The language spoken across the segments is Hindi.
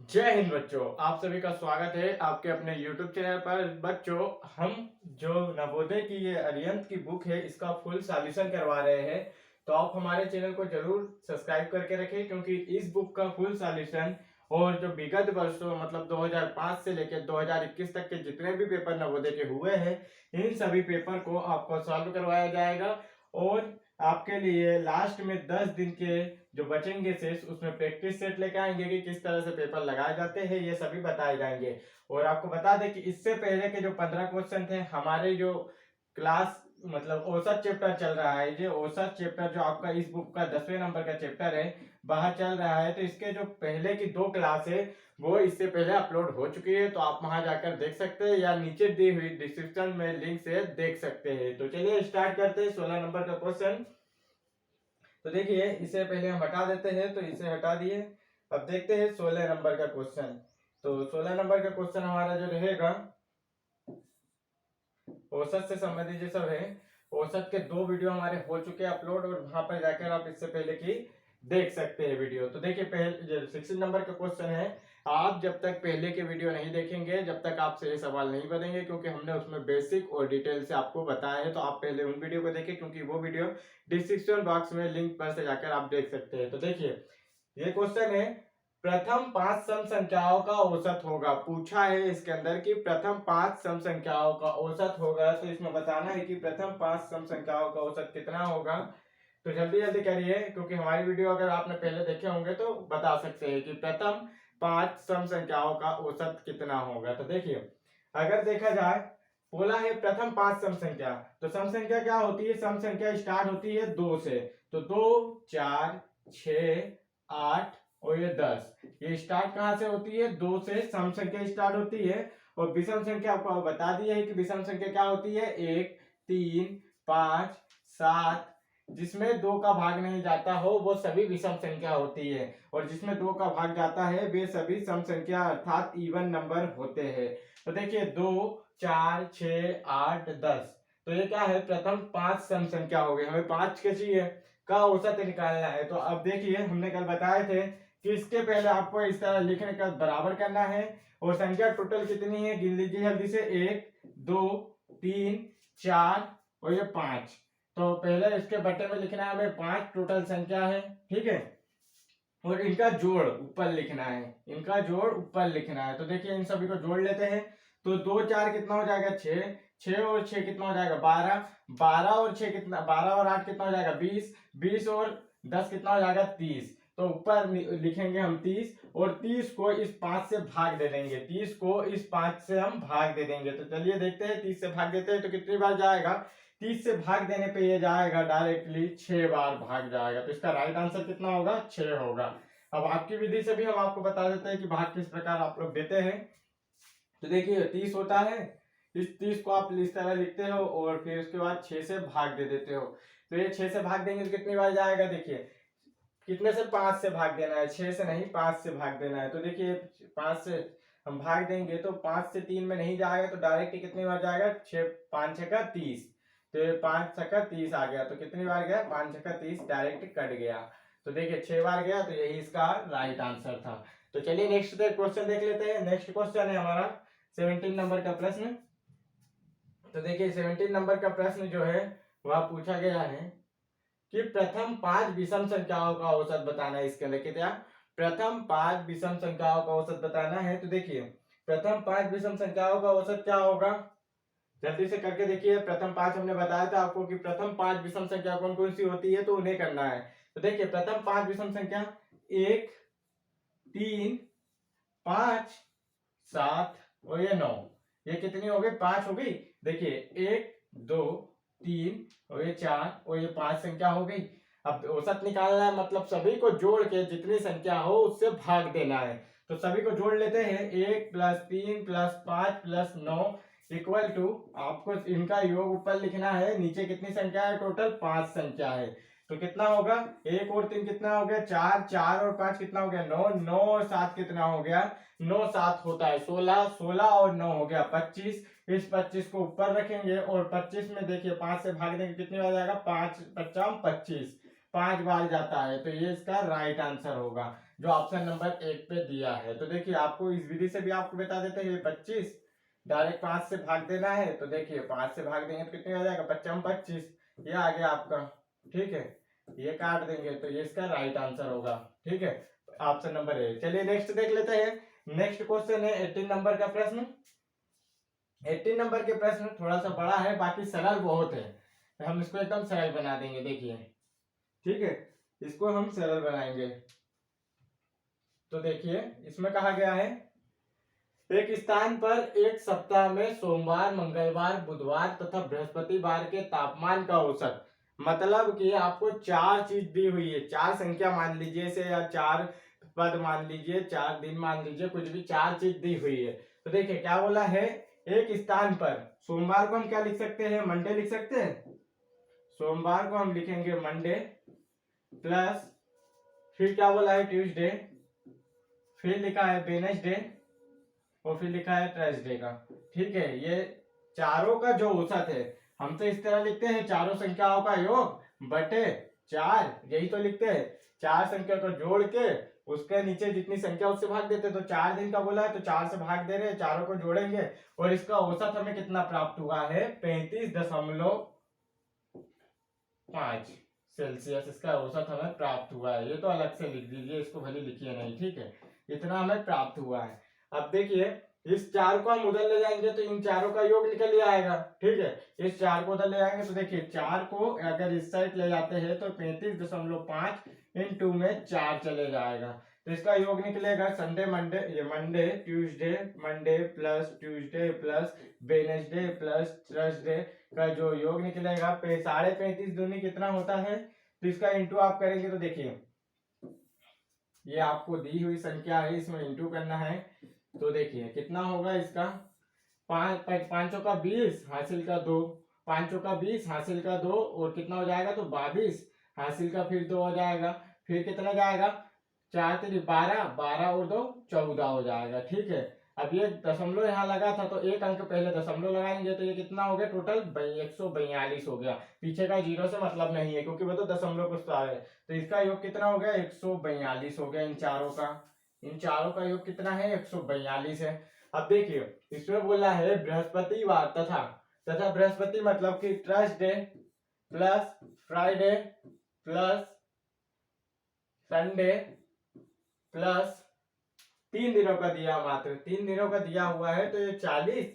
जय हिंद बच्चों, आप सभी का स्वागत है आपके अपने YouTube चैनल पर। बच्चों, हम जो नवोदय की ये अरिहंत की बुक है इसका फुल सॉल्यूशन करवा रहे हैं, तो आप हमारे चैनल को जरूर सब्सक्राइब करके रखें, क्योंकि इस बुक का फुल सॉल्यूशन और जो विगत वर्षों मतलब 2005 से लेकर 2021 तक के जितने भी पेपर नवोदय के हुए हैं, इन सभी पेपर को आपको सॉल्व करवाया जाएगा। और आपके लिए लास्ट में 10 दिन के जो बचेंगे शेष, उसमें प्रैक्टिस सेट लेके आएंगे कि किस तरह से पेपर लगाए जाते हैं, ये सभी बताए जाएंगे। और आपको बता दें कि इससे पहले के जो 15 क्वेश्चन थे हमारे जो क्लास मतलब औसत चैप्टर चल रहा है, ये औसत चैप्टर जो आपका इस बुक का 10वें नंबर का चैप्टर है बाहर चल रहा है, तो इसके जो पहले की 2 क्लास है वो इससे पहले अपलोड हो चुकी है, तो आप वहां जाकर देख सकते हैं या नीचे दी हुई डिस्क्रिप्शन में लिंक से देख सकते हैं। तो चलिए स्टार्ट करते हैं 16 नंबर का क्वेश्चन। तो देखिए, इसे पहले हम हटा देते हैं, तो इसे हटा दिए। अब देखते हैं 16 नंबर का क्वेश्चन। तो 16 नंबर का क्वेश्चन हमारा जो रहेगा औसत से संबंधित जो सब है, औसत के 2 वीडियो हमारे हो चुके हैं अपलोड, और वहां पर जाकर आप इससे पहले की देख सकते हैं वीडियो। तो देखिए, पहले 16 नंबर का क्वेश्चन है, आप जब तक पहले के वीडियो नहीं देखेंगे जब तक आपसे ये सवाल नहीं बनेंगे, क्योंकि हमने उसमें बेसिक और डिटेल से आपको बताया है। तो आप पहले उन वीडियो को देखें, क्योंकि वो वीडियो डिस्क्रिप्शन बॉक्स में लिंक पर से जाकर आप देख सकते हैं। तो देखिए, ये क्वेश्चन है, प्रथम 5 सम संख्याओं का औसत होगा। पूछा है इसके अंदर कि प्रथम 5 सम संख्याओं का औसत होगा, तो इसमें बताना है कि प्रथम 5 सम संख्याओं का औसत कितना होगा। तो जल्दी जल्दी करिए, क्योंकि हमारी वीडियो अगर आपने पहले देखे होंगे तो बता सकते हैं कि प्रथम 5 सम संख्याओं का औसत कितना होगा। तो देखिए, अगर देखा जाए, बोला है प्रथम 5 सम संख्या, तो सम संख्या क्या होती है? सम संख्या स्टार्ट होती है 2 से। तो 2, 4, 6, 8 और ये 10, ये स्टार्ट कहां से होती है? 2 से सम संख्या स्टार्ट होती है। और विषम संख्या आपको बता दिया है कि विषम संख्या क्या होती है? 1, 3, 5, 7, जिसमें 2 का भाग नहीं जाता हो वो सभी विषम संख्या होती है, और जिसमें 2 का भाग जाता है वे सभी सम संख्या अर्थात इवन नंबर होते हैं। तो देखिए, 2, 4, 6, 8, 10, तो ये क्या है? प्रथम 5 सम संख्या हो गई। हमें 5 के चाहिए का औसत निकालना है। तो अब देखिए, हमने कल बताए थे कि इसके पहले आपको इस तरह लिखने का बराबर करना है, और संख्या टोटल कितनी है गिन लीजिए जल्दी से। 1, 2, 3, 4 और ये 5। तो पहले इसके बटे में लिखना है हमें 5 टोटल संख्या है, ठीक है। और इनका जोड़ ऊपर लिखना है, इनका जोड़ ऊपर लिखना है। तो देखिए, इन सभी को जोड़ लेते हैं। तो 2, 4 कितना हो जाएगा? 6, 6 और 6 कितना हो जाएगा? 12, 12 और 6 कितना? 12 और 8 कितना हो जाएगा? 20, 20 और 10 कितना हो जाएगा? 30। तो ऊपर लिखेंगे हम 30, और 30 को इस 5 से भाग दे देंगे। 30 को इस 5 से हम भाग दे देंगे। तो चलिए देखते हैं, 30 से भाग देते हैं तो कितनी बार जाएगा? 30 से भाग देने पे ये जाएगा डायरेक्टली 6 बार भाग जाएगा। तो इसका राइट आंसर कितना होगा? 6 होगा। अब आपकी विधि से भी हम आपको बता देते हैं कि भाग किस प्रकार आप लोग देते हैं। तो देखिए, 30 होता है, इस 30 को आप इस तरह लिखते हो और फिर उसके बाद 6 से भाग दे देते हो। तो ये 6 से भाग देंगे तो कितनी बार जाएगा? देखिए, कितने से? 5 से भाग देना है, 6 से नहीं 5 से भाग देना है। तो देखिए, 5 से हम भाग देंगे तो 5 से 3 में नहीं जाएगा, तो डायरेक्ट कितनी बार जाएगा? 6, 5 6 का 30। तो 5 6 का 30 आ गया, तो कितनी बार गया? 5 6 का 30 डायरेक्ट कट गया। तो देखिए, 6 बार गया, तो यही इसका राइट आंसर था। तो चलिए नेक्स्ट क्वेश्चन देख लेते हैं। नेक्स्ट क्वेश्चन है हमारा 17 नंबर का प्रश्न। तो देखिए, 17 नंबर का प्रश्न जो है वह पूछा गया है कि प्रथम 5 विषम संख्याओं का औसत बताना है। इसके अंदर क्या? प्रथम 5 विषम संख्याओं का औसत बताना है। तो देखिए, प्रथम 5 विषम संख्याओं का औसत क्या होगा? जल्दी से करके देखिए। प्रथम 5 हमने बताया था आपको कि प्रथम 5 विषम संख्या कौन कौन सी होती है, तो उन्हें करना है। तो देखिए, प्रथम 5 विषम संख्या 1, 3, 5, 7 और ये 9, ये कितनी हो गई? 5 हो गई। देखिए, 1, 2, 3 और ये 4 और ये 5 संख्या हो गई। अब औसत निकालना है, मतलब सभी को जोड़ के जितनी संख्या हो उससे भाग देना है। तो सभी को जोड़ लेते हैं। 1 plus 3 plus 5 plus 9 equal to, आपको इनका योग ऊपर लिखना है, नीचे कितनी संख्या है? टोटल 5 संख्या है। तो कितना होगा? 1 और 3 कितना हो गया? 4, 4 और 5 कितना हो गया? 9, 9 और 7 कितना हो गया? 9 7 होता है 16, 16 और 9 हो गया 25। इस 25 को ऊपर रखेंगे और 25 में देखिए 5 से भाग देंगे, कितनी बार जाएगा? 5 5 25, 5 बार जाता है। तो ये इसका राइट आंसर होगा। जो ऑप्शन नंबर 1 पे दिया है। तो देखिए आपको इस विधि से भी आपको बता देते हैं 25 डायरेक्ट 5 से भाग देना है। तो देखिए 5 से भाग देंगे तो कितने हो जाएगा, 25, ये आ गया आपका। ठीक है, ये काट देंगे तो ये इसका राइट आंसर होगा। ठीक है, ऑप्शन नंबर ए। चलिए नेक्स्ट देख लेते हैं। नेक्स्ट क्वेश्चन है 18 नंबर का प्रश्न। 18 नंबर के प्रश्न थोड़ा सा बड़ा है, बाकी सरल बहुत है, तो हम इसको एकदम सरल बना देंगे। देखिए ठीक है, इसको हम सरल बनाएंगे। तो देखिए इसमें कहा गया है एक स्थान पर एक सप्ताह में सोमवार, मंगलवार, बुधवार तथा बृहस्पतिवार के तापमान का औसत, मतलब कि आपको 4 चीज दी हुई है, 4 संख्या मान लीजिए से, या 4 पद मान लीजिए, 4 दिन मान लीजिए, कुछ भी 4 चीज दी हुई है। तो देखिए क्या बोला है, एक स्थान पर, सोमवार को हम क्या लिख सकते हैं, मंडे लिख सकते हैं। सोमवार को हम लिखेंगे मंडे, प्लस फिर क्या बोला है ट्यूसडे, फिर लिखा है वेडनेसडे, और फिर लिखा है थर्सडे का। ठीक है, ये चारों का जो औसत है, हम तो इस तरह लिखते हैं चारों संख्याओं का योग बटे 4, यही तो लिखते हैं। 4 संख्या को जोड़ के उसके नीचे जितनी संख्या उससे भाग देते हैं। तो 4 दिन का बोला है तो 4 से भाग दे रहे हैं, चारों को जोड़ेंगे और इसका औसत हमें कितना प्राप्त हुआ है, 35.5 सेल्सियस इसका औसत हमें प्राप्त हुआ है। ये तो अलग से लिख दीजिए, इसको भले लिखिए नहीं। ठीक है, इतना हमें प्राप्त हुआ है। अब देखिए इस 4 को हम उधर ले जाएंगे तो इन चारों का योग निकल ही आएगा। ठीक है, इस 4 को उधर ले जाएंगे तो देखिए 4 को अगर इस साइड ले जाते हैं तो 35.5 इंटू में 4 चले जाएगा, तो इसका योग निकलेगा संडे मंडे, ये Monday Tuesday, Monday plus Tuesday plus Wednesday plus Thursday का जो योग निकलेगा 35.5 दूनी कितना होता है। तो इसका इंटू आप करेंगे तो देखिए ये आपको दी हुई संख्या है, इसमें इंटू करना है। तो देखिए कितना होगा इसका, 5 का 20 हासिल का 2, 5 का 20 हासिल का 2, और कितना हो जाएगा, तो 22 हासिल का फिर 2 हो जाएगा, फिर कितना जाएगा, 4 3 12, 12 और 2 14 हो जाएगा। ठीक है, अब ये दशमलव यहाँ लगा था तो एक अंक पहले दशमलव लगाएंगे तो ये कितना हो गया, टोटल 142 हो गया। पीछे का जीरो से मतलब नहीं है क्योंकि वो तो दशमलव कुछ है। तो इसका योग कितना हो गया, 142 हो गया। इन चारों का योग कितना है, 142 है। अब देखिए इसमें बोला है बृहस्पतिवार तथा बृहस्पति मतलब कि Thursday plus Friday plus Sunday plus 3 दिनों का दिया, मात्र 3 दिनों का दिया हुआ है। तो ये 40,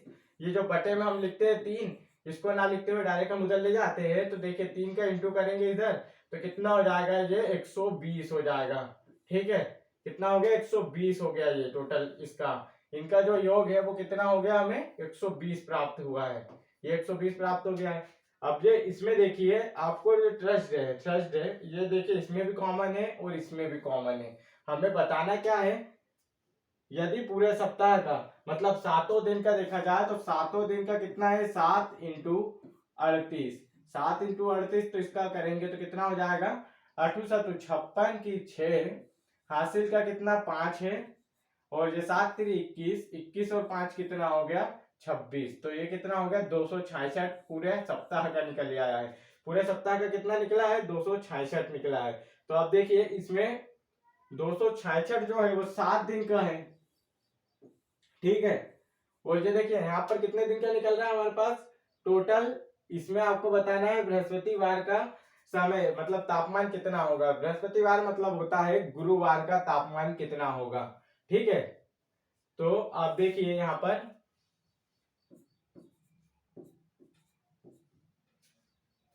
ये जो बटे में हम लिखते हैं 3, इसको ना लिखते हुए डायरेक्ट हम उधर ले जाते हैं। तो देखिए 3 का इंटू करेंगे इधर तो कितना हो जाएगा, ये 120 हो जाएगा। ठीक है, कितना हो गया, 120 हो गया। ये टोटल इसका इनका जो योग है वो कितना हो गया, हमें 120 प्राप्त हुआ है। ये 120 प्राप्त हो गया है। अब ये इसमें देखिए आपको जो थर्सडे ये देखिए इसमें भी कॉमन है और इसमें भी कॉमन है। हमें बताना क्या है, यदि पूरे सप्ताह का मतलब 7 दिन का देखा जाए तो 7 दिन का कितना है, 7 इंटू 38, 7 इंटू 38, तो इसका करेंगे तो कितना हो जाएगा, 8 7 56 की 6 हासिल का कितना 5 है, और ये 7 3 21, 21 और 5 कितना हो गया 26। तो ये कितना हो गया 266 पूरे सप्ताह का निकल आया है। पूरे सप्ताह का कितना निकला है, 266 निकला है। तो अब देखिए इसमें 266 जो है वो 7 दिन का है। ठीक है, और ये देखिए यहाँ पर कितने दिन का निकल रहा है हमारे पास टोटल। इसमें आपको बताना है बृहस्पतिवार का समय मतलब तापमान कितना होगा। बृहस्पतिवार मतलब होता है गुरुवार का तापमान कितना होगा। ठीक है, तो आप देखिए यहाँ पर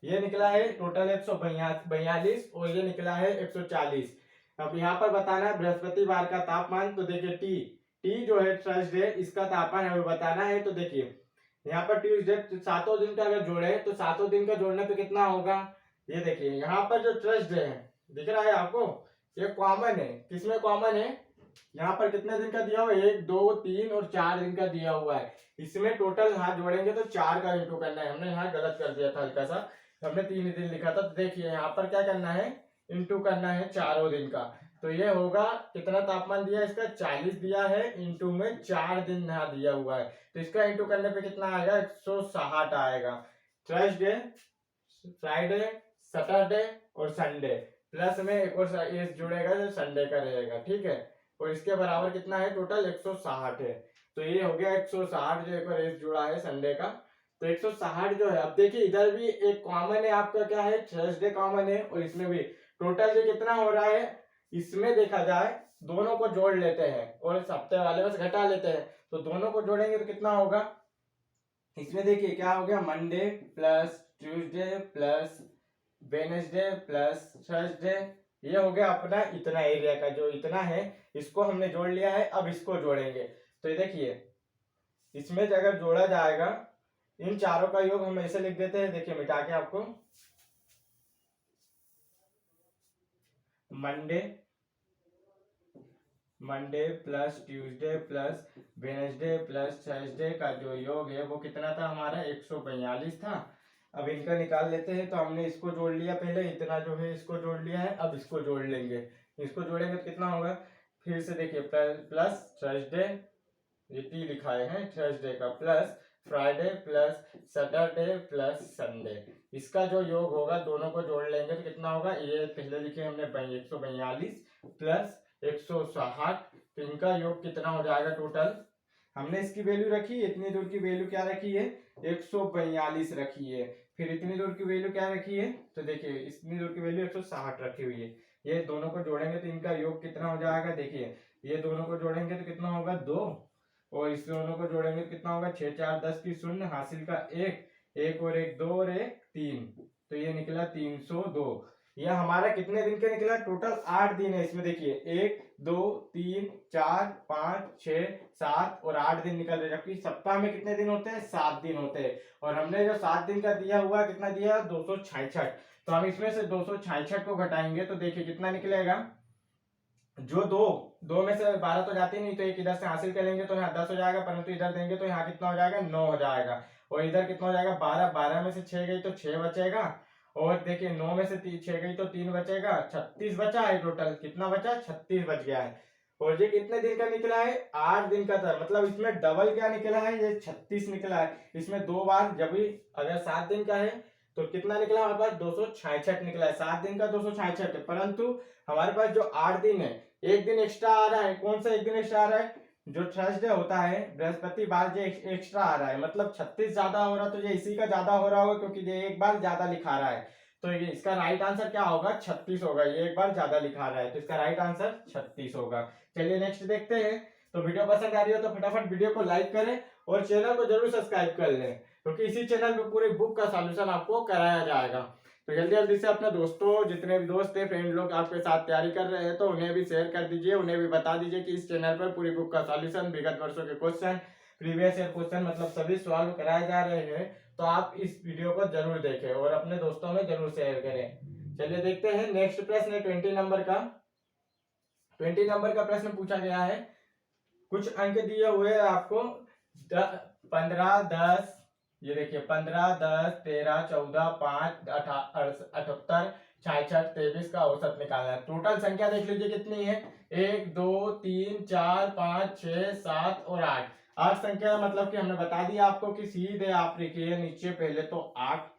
ये निकला है टोटल 142 और ये निकला है 140। अब यहाँ पर बताना है बृहस्पतिवार का तापमान। तो देखिए टी जो है थर्सडे इसका तापमान हमें बताना है। तो देखिए यहाँ पर ट्यूसडे 7 दिन का अगर जोड़े तो 7 दिन का जोड़ने पे कितना होगा, ये देखिए यहाँ पर जो थर्सडे है दिख रहा है आपको, ये कॉमन है। किसमें कॉमन है, यहाँ पर कितने दिन का दिया हुआ है, 1 2 3 और 4 दिन का दिया हुआ है। इसमें टोटल हाथ जोड़ेंगे तो 4 का इंटू करना है। हमने यहाँ गलत कर दिया था हल्का सा, हमने 3 दिन लिखा था। तो देखिए यहाँ पर क्या करना है, इंटू करना है चारों दिन का। तो ये होगा कितना तापमान दिया इसका 40 दिया है, इंटू में 4 दिन यहाँ दिया हुआ है। तो इसका इंटू करने पे कितना आएगा 160 आएगा। थर्सडे फ्राइडे सैटरडे और संडे, प्लस में एक और एस जुड़ेगा जो संडे का रहेगा, ठीक है। और इसके बराबर कितना है टोटल 160 है। तो ये हो गया 160 जो एक और एस जुड़ा है संडे का। तो 160 जो है, अब देखिए इधर भी एक कॉमन है आपका, क्या है, थर्सडे कॉमन है, और इसमें भी टोटल जो कितना हो रहा है, इसमें देखा जाए दोनों को जोड़ लेते हैं और इस हफ्ते वाले बस घटा लेते हैं। तो दोनों को जोड़ेंगे तो कितना होगा, इसमें देखिए क्या हो गया, Monday plus Tuesday plus Wednesday plus Thursday, ये हो गया अपना इतना एरिया का, जो इतना है इसको हमने जोड़ लिया है। अब इसको जोड़ेंगे तो ये देखिए इसमें अगर जोड़ा जाएगा, इन चारों का योग हम ऐसे लिख देते हैं, देखिए मिटा के आपको, Monday Monday plus Tuesday plus Wednesday plus Thursday का जो योग है वो कितना था हमारा, 142 था। अब इनका निकाल लेते हैं। तो हमने इसको जोड़ लिया पहले, इतना जो है इसको जोड़ लिया है, अब इसको जोड़ लेंगे। इसको जोड़ेंगे तो कितना होगा, फिर से देखिए प्लस थर्सडे, ये टी लिखाए हैं थर्सडे का, plus Friday plus Saturday plus Sunday, इसका जो योग होगा दोनों को जोड़ लेंगे तो कितना होगा, ये पहले लिखे हमने 142 प्लस 160, तो इनका योग कितना हो जाएगा टोटल, हमने इसकी वैल्यू रखी, इतनी दूर की वैल्यू क्या रखी है, 142 रखी है। फिर इतनी दूर की वैल्यू क्या रखी है, तो देखिए इतनी दूर की वैल्यू 160 रखी हुई है। ये दोनों को जोड़ेंगे तो इनका योग कितना हो जाएगा, देखिए ये दोनों को जोड़ेंगे तो कितना होगा 2, और इस दोनों को जोड़ेंगे तो कितना होगा 6 4 10 की शून्य, हासिल का 1, एक और एक 2 और एक 3, तो ये निकला 302। यह हमारा कितने दिन का निकला, टोटल 8 दिन है। इसमें देखिए 1 2 3 4 5 6 7 और 8 दिन निकल रहे, जबकि सप्ताह में कितने दिन होते हैं, 7 दिन होते हैं। और हमने जो 7 दिन का दिया हुआ कितना दिया, 266। तो हम इसमें से 266 को घटाएंगे तो देखिए कितना निकलेगा, जो दो में से 12 तो जाती नहीं, तो एक इधर से हासिल करेंगे तो यहाँ 10 हो जाएगा, परंतु इधर देंगे तो यहाँ कितना हो जाएगा, 9 हो जाएगा। और इधर कितना हो जाएगा 12, 12 में से 6 गई तो 6 बचेगा, और देखिए 9 में से 6 गई तो 3 बचेगा, 36 बचा है। टोटल कितना बचा, 36 बच गया है। और ये कितने दिन का निकला है, 8 दिन का था, मतलब इसमें डबल क्या निकला है, ये 36 निकला है। इसमें 2 बार, जब भी अगर 7 दिन का है तो कितना निकला हमारे पास, 266 निकला है। 7 दिन का 266 है, परंतु हमारे पास जो 8 दिन है, एक दिन एक्स्ट्रा आ रहा है। कौन सा एक दिन एक्स्ट्रा आ रहा है, जो थर्सडे होता है बृहस्पतिवार, जो एक्स्ट्रा आ रहा है, मतलब 36 ज्यादा हो रहा है, तो ये इसी का ज्यादा हो रहा होगा क्योंकि ये एक बार ज्यादा लिखा रहा है। तो ये इसका राइट आंसर क्या होगा, 36 होगा। ये एक बार ज्यादा लिखा रहा है तो इसका राइट आंसर 36 होगा। चलिए नेक्स्ट देखते हैं। तो वीडियो पसंद आ रही हो तो फटाफट वीडियो को लाइक करें और चैनल को जरूर सब्सक्राइब कर लें, क्योंकि इसी चैनल पे पूरी बुक का सॉल्यूशन आपको कराया जाएगा। तो जल्दी जल्दी से अपने दोस्तों, जितने भी दोस्त है, फ्रेंड लोग आपके साथ तैयारी कर रहे हैं, तो उन्हें भी शेयर कर दीजिए, उन्हें भी बता दीजिए कि इस चैनल पर पूरी बुक का सॉल्यूशन, विगत वर्षों के क्वेश्चन, प्रीवियस ईयर क्वेश्चन, मतलब सभी सवाल कराए जा रहे हैं। तो आप इस वीडियो को जरूर देखें और अपने दोस्तों में जरूर शेयर करें। चलिए देखते हैं नेक्स्ट प्रश्न है 20 नंबर का। 20 नंबर का प्रश्न पूछा गया है, कुछ अंक दिए हुए हैं आपको, 15 10, ये देखिए 15 10 13 14 5 78 66 23 का औसत निकालना है। टोटल संख्या देख लीजिए कितनी है, 1 2 3 4 5 6 7 और 8। 8 संख्या, मतलब कि हमने बता दिया आपको कि सीधे आप लिखिए नीचे पहले तो 8,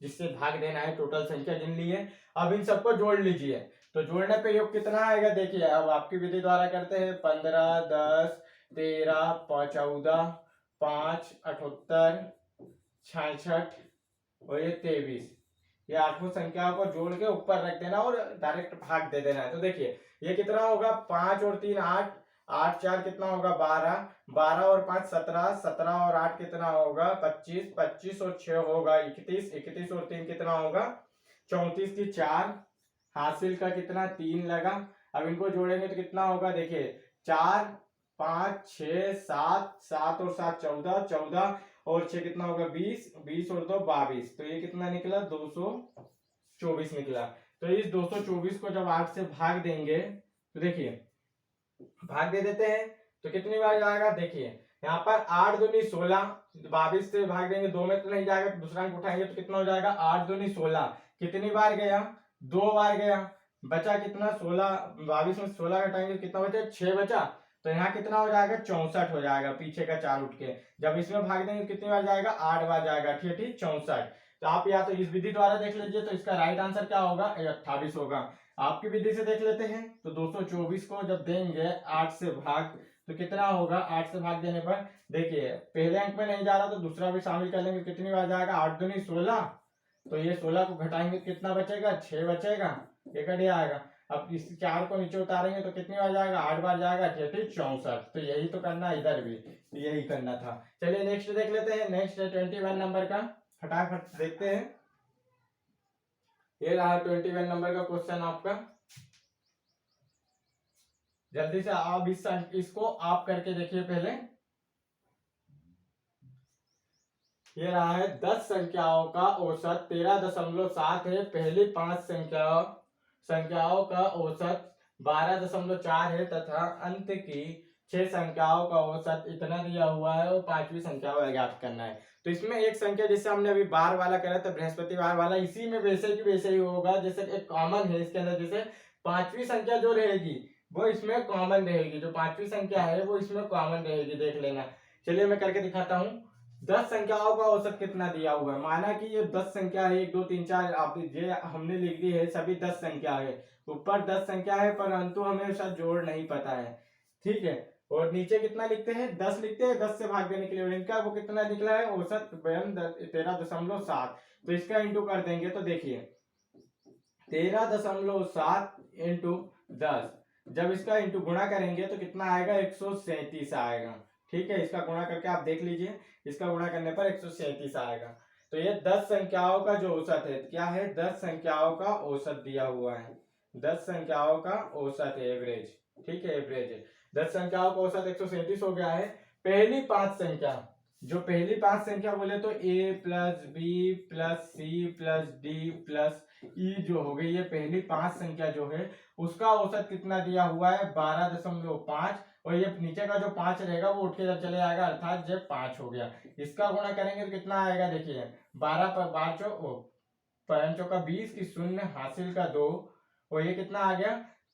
जिससे भाग देना है, टोटल संख्या गिन ली है। अब इन सबको जोड़ लीजिए, तो जोड़ने पे योग कितना आएगा, देखिए अब आपकी विधि द्वारा करते हैं। 15 10 13 14 5 78 66 और ये 23, ये 8 संख्याओं को जोड़ के ऊपर रख देना और डायरेक्ट भाग दे देना है। तो देखिए ये कितना होगा, 5 और 3 8, 8 4 कितना होगा 12, 12 और 5 17, 17 और 8 कितना होगा 25, 25 और 6 होगा 31, 31 और 3 कितना होगा 34 की 4, हासिल का कितना 3 लगा। अब इनको जोड़ेंगे तो कितना होगा, देखिए 4 5 6 7, 7 और 7 14, 14 और 6 कितना होगा 20, 20 और 2 22, तो ये कितना निकला 224 निकला। तो इस 224 को जब 8 से भाग देंगे तो देखिए भाग दे देते हैं तो कितनी बार जाएगा, देखिए यहाँ पर 8 दूनी 16, 22 से भाग देंगे, 2 में तो नहीं जाएगा, तो दूसरा अंक उठाएंगे तो कितना हो जाएगा 8 दूनी 16, कितनी बार गया 2 बार गया, बचा कितना 16, 22 में 16 घटाएंगे कितना बचा 6 बचा, तो यहाँ कितना हो जाएगा 64 हो जाएगा, पीछे का 4 उठ के। जब इसमें भाग देंगे कितनी बार जाएगा 8 बार जाएगा, ठीक 64। तो आप या तो इस विधि द्वारा देख लीजिए, तो इसका राइट आंसर क्या होगा 28 होगा। आपकी विधि से देख लेते हैं। तो 224 को जब देंगे 8 से भाग तो कितना होगा, 8 से भाग देने पर देखिए पहले अंक में नहीं जा रहा तो दूसरा भी शामिल कर लेंगे, कितनी बार जाएगा, 8 दूनी 16, तो ये 16 को घटाएंगे तो कितना बचेगा, 6 बचेगा, एक अड़ी आएगा। अब इस 4 को नीचे उतारेंगे तो कितनी बार जाएगा, 8 बार जाएगा, 64। तो यही तो करना है इधर भी, तो यही करना था। चलिए नेक्स्ट देख लेते हैं। नेक्स्ट है 21 नंबर का, फटाफट देखते हैं। ये रहा 21 नंबर का क्वेश्चन आपका। जल्दी से आप इसको आप करके देखिए पहले। ये रहा है 10 संख्याओं का औसत 13.7 है, पहली 5 संख्याओं का औसत 12.4 है तथा अंत की 6 संख्याओं का औसत इतना दिया हुआ है और 5वीं संख्या को ज्ञात करना है। तो इसमें एक संख्या जिससे हमने अभी बार वाला करा था, बृहस्पतिवार वाला, इसी में वैसे की वैसे ही होगा। जैसे एक कॉमन है इसके अंदर, जैसे 5वीं संख्या जो रहेगी वो इसमें कॉमन रहेगी, जो 5वीं संख्या है वो इसमें कॉमन रहेगी, देख लेना। चलिए मैं करके दिखाता हूँ। 10 संख्याओं का औसत कितना दिया हुआ है, माना कि ये 10 संख्या है, 1 2 3 4 आप ये हमने लिख दी है, सभी 10 संख्या है, ऊपर 10 संख्या है परंतु हमें उसका जोड़ नहीं पता है, ठीक है। और नीचे कितना लिखते हैं, 10 लिखते हैं 10 से भाग देने के लिए, और इनका वो कितना निकला है औसत 13.7। तो इसका इंटू कर देंगे तो देखिए 13.7 इंटू 10, जब इसका इंटू गुणा करेंगे तो कितना आएगा, 137 आएगा, ठीक है। इसका गुणा करके आप देख लीजिए, इसका गुणा करने पर 137 आएगा। तो ये 10 संख्याओं का जो औसत है, क्या है, 10 संख्याओं का औसत दिया हुआ है, 10 संख्याओं का औसत है, एवरेज, ठीक है, एवरेज है। 10 संख्याओं का औसत 137 हो गया है। पहली 5 संख्या, जो पहली 5 संख्या बोले तो a plus B plus C plus D plus E जो हो गई, ये पहली 5 संख्या जो है उसका औसत कितना दिया हुआ है, 12.5, और ये नीचे का जो 5 रहेगा वो उठ के जब चले आएगा, अर्थात जब 5 हो गया, इसका गुणा करेंगे तो कितना आएगा, देखिए 12 पर 5 का 20 की 0 हासिल का 2, और ये कितना आ गया,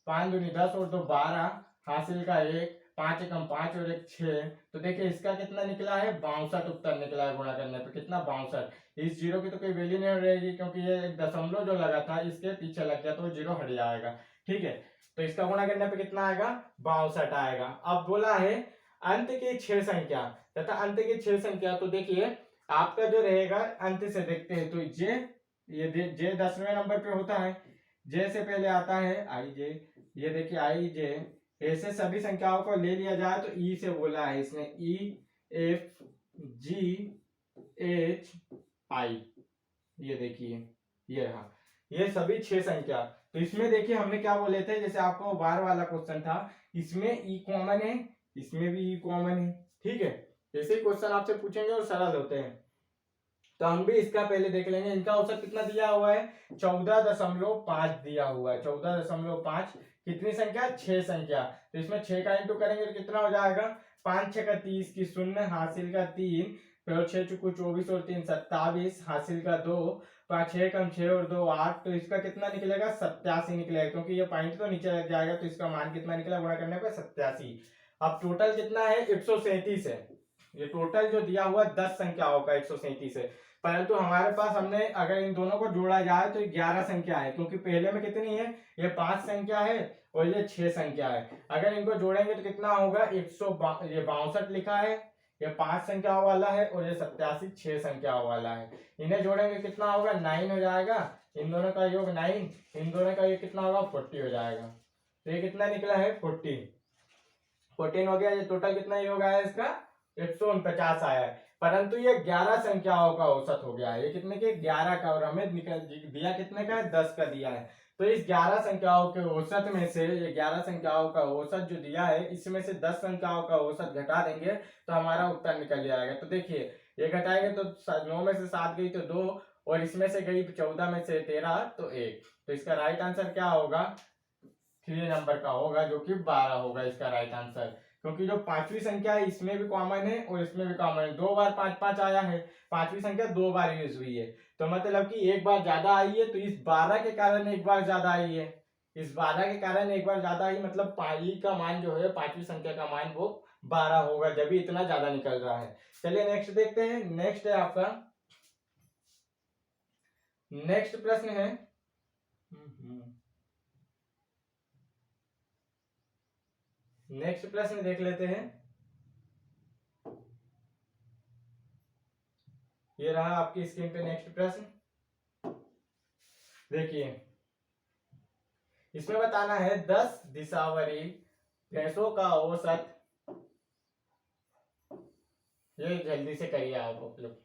5 दूनी 10 और 2 12 हासिल का 1, 5 एकम 5 और 1 6। तो देखिए इसका कितना निकला है, 62 उत्तर निकला है गुणा करने पे, कितना 62। इस जीरो की तो कोई वैल्यू नहीं रहेगी क्योंकि ये एक दशमलव जो लगा था इसके पीछे लग गया तो जीरो हट जाएगा, ठीक है। तो इसका गुणा करने पे कितना आएगा, 62 आएगा। अब बोला है अंत की 6 संख्या तथा अंत की 6 संख्या, तो देखिए आपका जो रहेगा अंत से देखते हैं तो जे 10वें नंबर पे होता है, जे से पहले आता है आई जे, ये देखिए आई जे, ऐसे सभी संख्याओं को ले लिया जाए तो ई से बोला है इसने, E F G H I, ये देखिए ये रहा, ये सभी 6 संख्या। तो इसमें देखिए हमने क्या बोले थे, जैसे आपको बार वाला क्वेश्चन था, इसमें ई कॉमन है, इसमें भी ई कॉमन है, ठीक है। ऐसे ही क्वेश्चन आपसे पूछेंगे और सरल होते हैं। तो हम भी इसका पहले देख लेंगे, इनका औसत कितना दिया हुआ है, 14.5 दिया हुआ है, 14.5, कितनी संख्या, 6 संख्या। तो इसमें 6 का इंटू करेंगे तो कितना हो जाएगा, 5 6 का 30 की 0 हासिल का 3, फिर 6 चुकू 24 और 3 27 हासिल का 2, 5 6 कम 6 और 2 8। तो इसका कितना निकलेगा, 87 निकलेगा, क्योंकि ये पॉइंट तो नीचे लग जाएगा तो इसका मान कितना निकला गुणा करने पर 87। अब टोटल कितना है, 137 है, ये टोटल जो दिया हुआ 10 संख्याओं का 137 है, परंतु हमारे पास हमने अगर इन दोनों को जोड़ा जाए तो 11 संख्या है, क्योंकि पहले में कितनी है, ये 5 संख्या है और ये 6 संख्या है। अगर इनको जोड़ेंगे तो कितना होगा, ये 62 लिखा है, ये 5 संख्याओं वाला है, और ये 87 6 संख्याओं वाला है। इन्हें जोड़ेंगे कितना होगा, 9 हो जाएगा, इन दोनों का योग 9, इन दोनों का योग कितना होगा, 40 हो जाएगा। तो ये कितना निकला है, 14 हो गया। ये टोटल कितना योग आया इसका, 149 आया है, परंतु ये 11 संख्याओं का औसत हो गया है। ये कितने के, 11 का, और हमें दिया कितने का है, 10 का दिया है। तो इस 11 संख्याओं के औसत में से, ये 11 संख्याओं का औसत जो दिया है इसमें से 10 संख्याओं का औसत घटा देंगे तो हमारा उत्तर निकल जाएगा। तो देखिए ये घटाएंगे तो 9 में से 7 गई तो 2, और इसमें से गई 14 में से 13 तो 1। तो इसका राइट आंसर क्या होगा, 3 नंबर का होगा, जो कि 12 होगा इसका राइट आंसर। क्योंकि जो 5वीं संख्या है इसमें भी कॉमन है और इसमें भी कॉमन है, 2 बार 5 5 आया है, 5वीं संख्या 2 बार यूज हुई है, तो मतलब कि एक बार ज्यादा आई है, तो इस 12 के कारण एक बार ज्यादा आई है, इस 12 के कारण एक बार ज्यादा आई, मतलब पाई का मान जो है 5वीं संख्या का मान वो 12 होगा, जब भी इतना ज्यादा निकल रहा है। चलिए नेक्स्ट देखते हैं। नेक्स्ट है आपका, नेक्स्ट प्रश्न है नेक्स्ट प्रश्न देख लेते हैं। ये रहा आपकी स्क्रीन पे नेक्स्ट प्रश्न। देखिए इसमें बताना है 10 दिशावरी भैंसों का औसत, ये जल्दी से करिए आप लोग।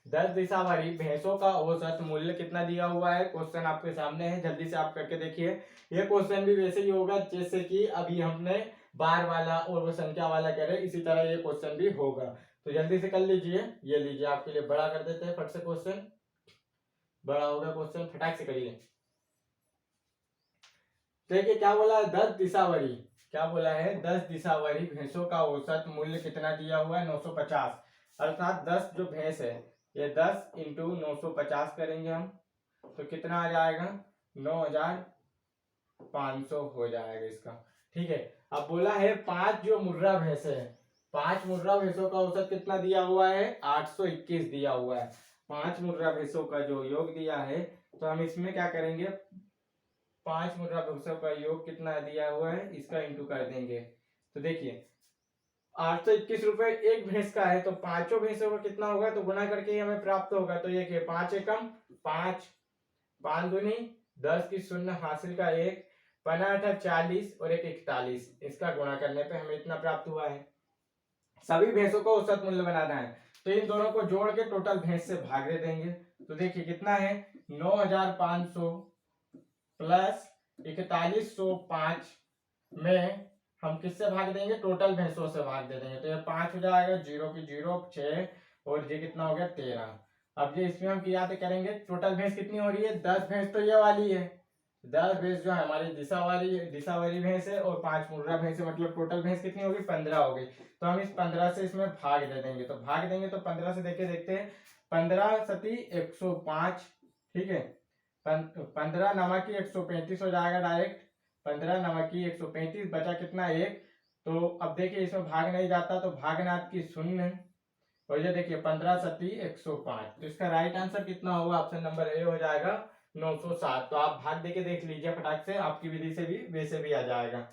10 दिशावरी भैंसों का औसत मूल्य कितना दिया हुआ है, क्वेश्चन आपके सामने है, जल्दी से आप करके देखिए। ये क्वेश्चन भी वैसे ही होगा जैसे कि अभी हमने बार वाला और वो संख्या वाला करे, इसी तरह ये क्वेश्चन भी होगा। तो जल्दी से कर लीजिए। ये लीजिए आपके लिए बड़ा कर देते हैं फट से, क्वेश्चन बड़ा होगा, क्वेश्चन फटाक से करिए। देखिए क्या बोला है, 10 दिशावरी, क्या बोला है, 10 दिशावरी भैंसों का औसत मूल्य कितना दिया हुआ है, 950। अर्थात 10 जो भैंस है, ये 10 इंटू 950 करेंगे हम, तो कितना आ जाएगा, 9500 हो जाएगा इसका। ठीक है। अब बोला है 5 जो मुर्रा भैंस है, 5 मुर्रा भैंसों का औसत कितना दिया हुआ है, 821 दिया हुआ है। 5 मुर्रा भैंसों का जो योग दिया है, तो हम इसमें क्या करेंगे, 5 मुर्रा भैंसों का योग कितना दिया हुआ है, इसका इंटू कर देंगे। तो देखिए 821 रुपए एक भैंस का है, तो पांचों भैंसों का कितना होगा, तो गुना करके ही हमें प्राप्त होगा। तो ये 5 एकम 5, 5 दूनी 10 की शून्य हासिल का 1, 5 40 और 1 41, इसका गुणा करने पे हमें इतना प्राप्त हुआ है। सभी भैंसों को औसत मूल्य बनाना है, तो इन दोनों को जोड़ के टोटल भैंस से भाग दे देंगे। तो देखिए कितना है, 9500 प्लस 4105 में हम किससे भाग देंगे, टोटल भैंसों से भाग दे देंगे। तो ये 5 हो जाएगा, 0 की 0 6, और ये कितना हो गया 13। अब ये इसमें हम क्या करेंगे, टोटल भैंस कितनी हो रही है, 10 भैंस तो ये वाली है, 10 भैंस जो है हमारी दिशावारी भैंस है, और 5 मुर्रा भैंस है, मतलब टोटल भैंस कितनी होगी, 15 हो गई। तो हम इस 15 से इसमें भाग दे देंगे। तो भाग देंगे तो 15 से देखते हैं, 15 सती 105, ठीक है, 15 नमक की 135 हो जाएगा डायरेक्ट, 15 नमक की 135, बचा कितना 1। तो अब देखिए इसमें भाग नहीं जाता, तो भागनाथ की शून्य, और ये देखिए 15 सती 105, तो इसका राइट आंसर कितना होगा, ऑप्शन नंबर ए हो जाएगा 907। तो आप भाग देके देख लीजिए फटाक से, आपकी विधि से भी वैसे भी आ जाएगा।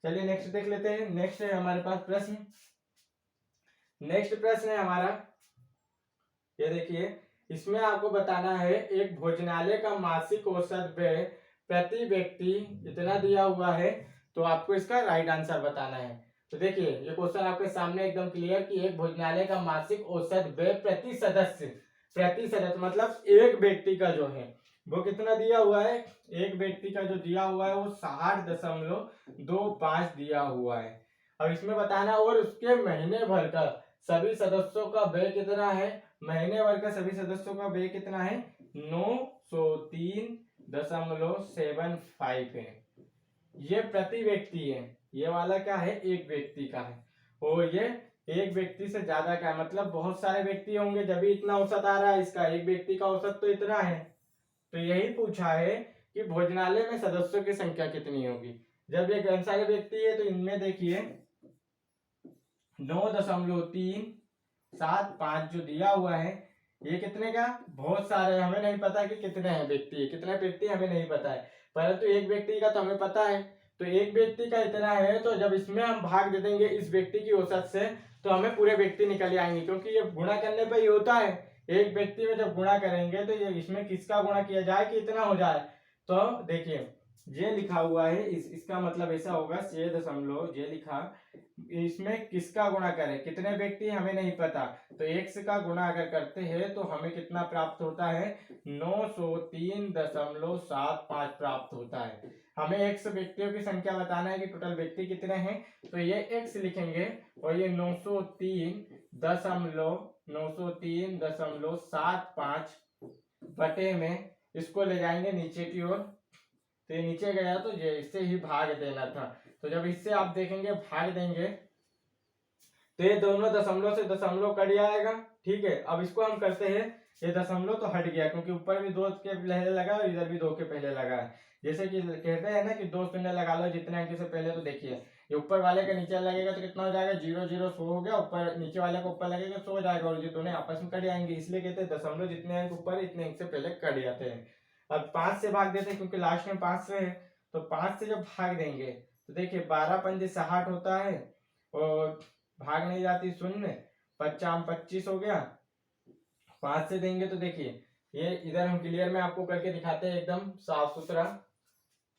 चलिए नेक्स्ट देख लेते हैं। नेक्स्ट है हमारे पास प्रश्न, नेक्स्ट प्रश्न है हमारा, ये देखिए इसमें आपको बताना है एक भोजनालय का मासिक औसत व्यय प्रति व्यक्ति इतना दिया हुआ है, तो आपको इसका राइट आंसर बताना है। तो देखिए ये क्वेश्चन आपके सामने एकदम क्लियर कि एक भोजनालय का मासिक औसत व्यय प्रति सदस्य मतलब एक व्यक्ति का जो है वो कितना दिया हुआ है, एक व्यक्ति का जो दिया हुआ है वो 60.25 दिया हुआ है। अब इसमें बताना और उसके महीने भर का सभी सदस्यों का व्यय कितना है, महीने भर का सभी सदस्यों का व्यय कितना है, 903.75 है। ये प्रति व्यक्ति है, ये वाला क्या है, एक व्यक्ति का है, और ये एक व्यक्ति से ज्यादा का है, मतलब बहुत सारे व्यक्ति होंगे जब भी इतना औसत आ रहा है इसका, एक व्यक्ति का औसत तो इतना है। तो यही पूछा है कि भोजनालय में सदस्यों की संख्या कितनी होगी। जब ये बहुत सारे व्यक्ति है तो इनमें देखिए 9.375 जो दिया हुआ है, ये कितने का, बहुत सारे, हमें नहीं पता कि कितने हैं व्यक्ति, कितने व्यक्ति हमें नहीं पता है, परंतु एक व्यक्ति का तो हमें पता है। तो एक व्यक्ति का इतना है, तो जब इसमें हम भाग दे देंगे इस व्यक्ति की औसत से, तो हमें पूरे व्यक्ति निकल आएंगे, क्योंकि ये गुणा करने पर ही होता है। एक व्यक्ति में जब गुणा करेंगे तो ये इसमें किसका गुणा किया जाए कि इतना हो जाए। तो देखिए ये लिखा हुआ है, इसका मतलब ऐसा होगा, 6 ये लिखा, इसमें किसका गुणा करें, कितने व्यक्ति हमें नहीं पता, तो x का गुणा अगर करते हैं तो हमें कितना प्राप्त होता है, 903.75 प्राप्त होता है। हमें x व्यक्तियों की संख्या बताना है कि टोटल व्यक्ति कितने हैं, तो ये x लिखेंगे, और ये 903.75 बटे में इसको ले जाएंगे नीचे की ओर, तो ये नीचे गया तो ये इससे ही भाग देना था। तो जब इससे आप देखेंगे भाग देंगे तो ये दोनों दशमलव से दशमलव कट जाएगा। ठीक है, अब इसको हम करते हैं, ये दशमलव तो हट गया क्योंकि ऊपर भी 2 के पहले लगा और इधर भी 2 के पहले लगा है। जैसे कि कहते हैं ना कि 2 शून्य लगा लो जितने अंक से पहले, तो देखिए ये ऊपर वाले का नीचे लगेगा तो कितना हो जाएगा, 0 0 100 हो गया, ऊपर नीचे वाले को ऊपर लगेगा 100 हो जाएगा, और ये दोनों आपस में कट जाएंगे, इसलिए कहते हैं दशमलव जितने अंक ऊपर इतने अंक से पहले कट जाते हैं। अब 5 से भाग देते हैं क्योंकि लास्ट में 5 से है, तो 5 से जब भाग देंगे तो देखिए 12 पंजे 60 होता है और भाग नहीं जाती शून्य, 55 25 हो गया। 5 से देंगे तो देखिए ये इधर हम क्लियर में आपको करके दिखाते हैं एकदम साफ सुथरा।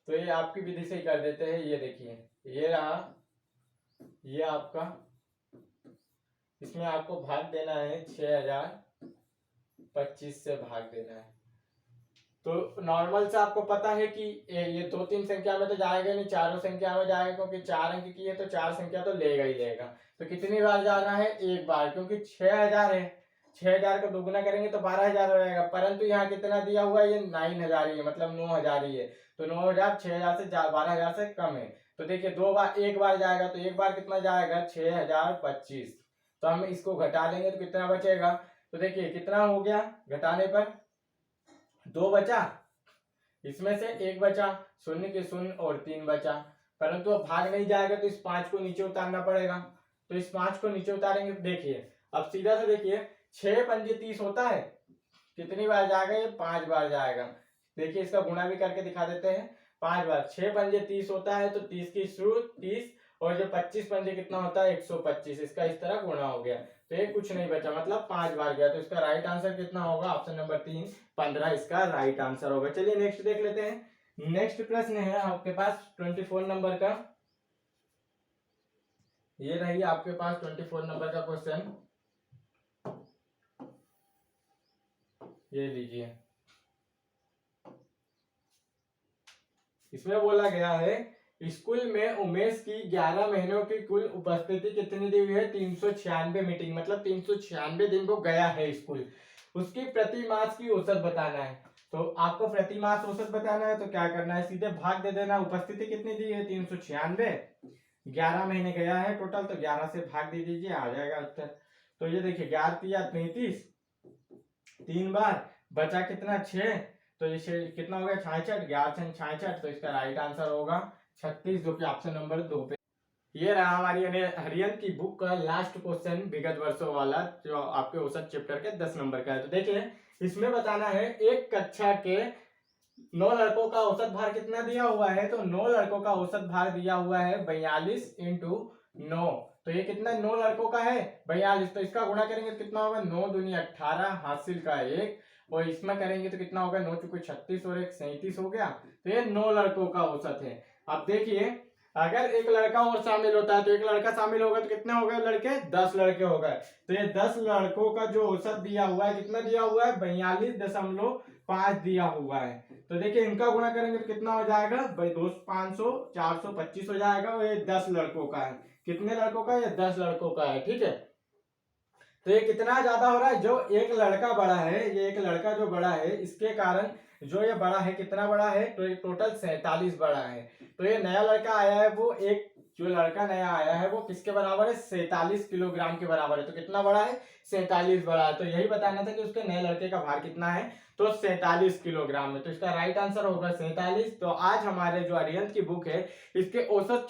तो ये आपकी विधि से ही कर देते हैं। ये देखिए ये रहा, ये आपका, इसमें आपको भाग देना है 6025 से भाग देना है। तो नॉर्मल से आपको पता है कि ये 2-3 संख्या में तो जाएगा नहीं, चारों संख्या में जाएगा, क्योंकि 4 अंक की है तो 4 संख्या तो लेगा ही लेगा। तो कितनी बार जाना है? एक बार, क्योंकि 6000 है, 6000 का दोगुना करेंगे तो 12000 हो जाएगा। परंतु यहाँ कितना दिया हुआ है? ये 9000 ही है, मतलब 9000 ही है। तो 9000 6000 से 12000 से कम है। तो देखिए दो बार, एक बार जाएगा तो एक बार कितना जाएगा? 6025। तो हम इसको घटा लेंगे तो कितना बचेगा? तो देखिए कितना हो गया घटाने पर? 2 बचा, इसमें से 1 बचा, शून्य के शून्य और 3 बचा। परंतु अब भाग नहीं जाएगा तो इस 5 को नीचे उतारना पड़ेगा। तो इस 5 को नीचे उतारेंगे तो देखिए अब सीधा से देखिए 6 पंजे 30 होता है, कितनी बार जाएगा? ये 5 बार जाएगा। देखिए इसका गुणा भी करके दिखा देते हैं। 5 बार 6 पंजे 30 होता है, तो 30 की शुरू 30, और जो 25 पंजे कितना होता है? 125। इसका इस तरह गुणा हो गया, तो ये कुछ नहीं बचा, मतलब 5 बार गया। तो इसका राइट आंसर कितना होगा? ऑप्शन नंबर 3 15 इसका राइट आंसर होगा। चलिए नेक्स्ट देख लेते हैं। नेक्स्ट प्रश्न है आपके पास 24 नंबर का। ये रही आपके पास 24 नंबर का क्वेश्चन, ये लीजिए। इसमें बोला गया है स्कूल में उमेश की 11 महीनों की कुल उपस्थिति कितनी दी हुई है? 396 मीटिंग, मतलब 396 दिन को गया है स्कूल। उसकी प्रति मास की औसत बताना है। तो आपको प्रति मास औसत बताना है तो क्या करना है? सीधे भाग दे देना। उपस्थिति कितनी दी है? 396, 11 महीने गया है टोटल, तो 11 से भाग दे दीजिए, आ जाएगा उत्तर। तो ये देखिए 11 33, 3 बार बचा कितना? 6, तो ये कितना हो गया? 66, 11 66, तो इसका राइट आंसर होगा 36, जो कि ऑप्शन नंबर 2 पे। ये रहा हमारी हरियन की बुक का लास्ट क्वेश्चन विगत वर्षों वाला, जो आपके औसत चैप्टर के 10 नंबर का है। तो देखिए इसमें बताना है एक कक्षा के 9 लड़कों का औसत भार कितना दिया हुआ है? तो 9 लड़कों का औसत भार दिया हुआ है 42 इंटू 9। तो ये कितना 9 लड़कों का है? 42। तो इसका गुणा करेंगे तो कितना होगा? 9 दूनी 18, हासिल का 1, और इसमें करेंगे तो कितना होगा? 9 चुके 36 और 1 37 हो गया। तो ये 9 लड़कों का औसत है। अब देखिए अगर एक लड़का और शामिल होता है तो एक लड़का शामिल होगा तो कितने हो गए लड़के? 10 लड़के हो गए। तो ये 10 लड़कों का जो औसत दिया हुआ है कितना दिया हुआ है? 42.5 दिया हुआ है। तो देखिए इनका गुणा करेंगे तो कितना हो जाएगा? भाई दोस्त 500 425 हो जाएगा। और ये 10 लड़कों का है। कितने लड़कों का? ये 10 लड़कों का है, ठीक है। तो ये कितना ज्यादा हो रहा है? जो एक लड़का बड़ा है, ये एक लड़का जो बड़ा है, इसके कारण जो ये बड़ा है, कितना बड़ा है? तो ये टोटल 47 बड़ा है। तो ये नया लड़का आया है, वो एक जो लड़का नया आया है वो किसके बराबर है? 47 किलोग्राम के बराबर है। तो कितना बड़ा है? 47 बड़ा है। तो यही बताना था कि उसके नए लड़के का भार कितना है, तो 47 किलोग्राम में। तो इसका राइट आंसर होगा 47। तो आज हमारे जो अरिहंत की बुक है इसके औसत